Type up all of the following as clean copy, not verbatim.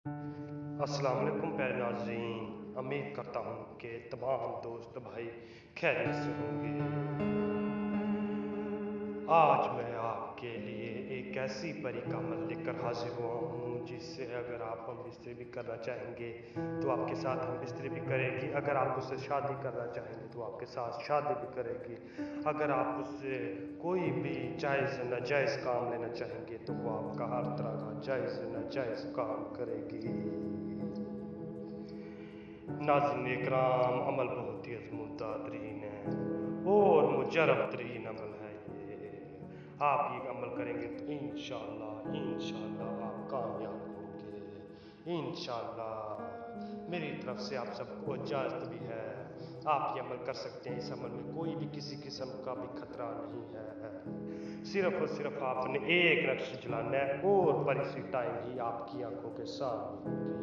अस्सलाम वालेकुम प्यारे नाज़रीन, उम्मीद करता हूँ कि तमाम दोस्त भाई खैरियत से होंगे। आज मैं आपके लिए एक ऐसी परी का अमल लेकर हाजिर हुआ हूँ जिससे अगर आप हम बिस्तरी भी करना चाहेंगे तो आपके साथ हम बिस्तरी भी करेगी। अगर आप उससे शादी करना चाहेंगे तो आपके साथ शादी भी करेगी। अगर आप उससे कोई भी जायज़ नाजायज़ काम लेना चाहेंगे तो वो आपका हर तरह का जायज़ नाजायज़ काम करेगी। नाज़रीन इकराम, अमल बहुत ही अज़मुद्दा तरीन है और मुजरब तरीन अमल है ये। आप ये अमल करेंगे तो इंशाअल्लाह आप कामयाब होंगे इंशाअल्लाह। मेरी तरफ से आप सबको इजाज़त भी है। आप ये अमल कर सकते हैं। इस अमल में कोई भी किसी किस्म का भी खतरा नहीं है। सिर्फ और सिर्फ आपने एक नक्श जलाना है और पर इसी टाइम ही आपकी आंखों के सामने होगी।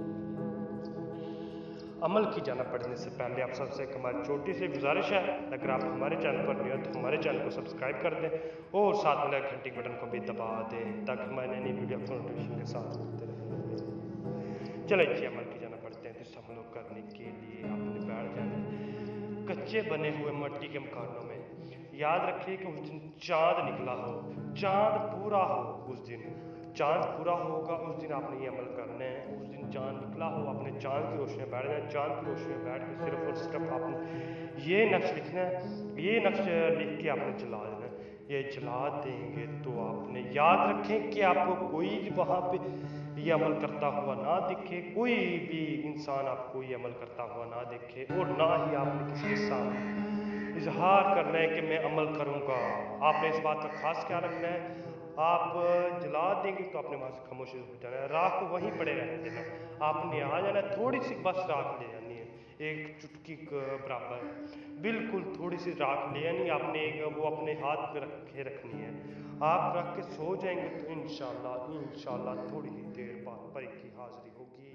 अमल की जाना पड़ने से पहले आप सबसे एक हमारी छोटी सी गुजारिश है, अगर आप हमारे चैनल पर नए हो तो हमारे चैनल को सब्सक्राइब कर दें और साथ में घंटी बटन को भी दबा दें ताकि हमारी नई वीडियो आपको नोटिफिकेशन के साथ मिलते रहे। चलिए जी अमल की जाना पड़ते हैं। तो इस अमल को करने के लिए आपने बैठ जाना कच्चे बने हुए मिट्टी के मकानों में। याद रखिए कि उस दिन चाँद निकला हो, चाँद पूरा हो। उस दिन चाँद पूरा होगा, उस दिन आपने ये अमल करना है। उस दिन चाँद निकला हो, आपने चाँद की रोशनी में बैठ जाना है। चाँद की रोशनी में बैठ के सिर्फ और सिर्फ आपने ये नक्श लिखना है। ये नक्श लिख के आपने जला देना है। ये जला देंगे तो आपने याद रखें कि आपको कोई वहाँ पे ये अमल करता हुआ ना दिखे, कोई भी इंसान आपको ये अमल करता हुआ ना दिखे और ना ही आपने किसी के सामने इजहार करना है कि मैं अमल करूँगा। आपने इस बात का खास ख्याल रखना है। आप जला देंगे तो आपने वहाँ से खामोशी हो जाना है, राख को वहीं पड़े रहने देना है। आपने आ जाना है, थोड़ी सी बस राख ले जानी है, एक चुटकी बराबर, बिल्कुल थोड़ी सी राख ले आनी। आपने वो अपने हाथ में रखे रखनी है। आप रख के सो जाएंगे तो इंशाल्लाह थोड़ी ही देर बाद परी की हाजिरी होगी।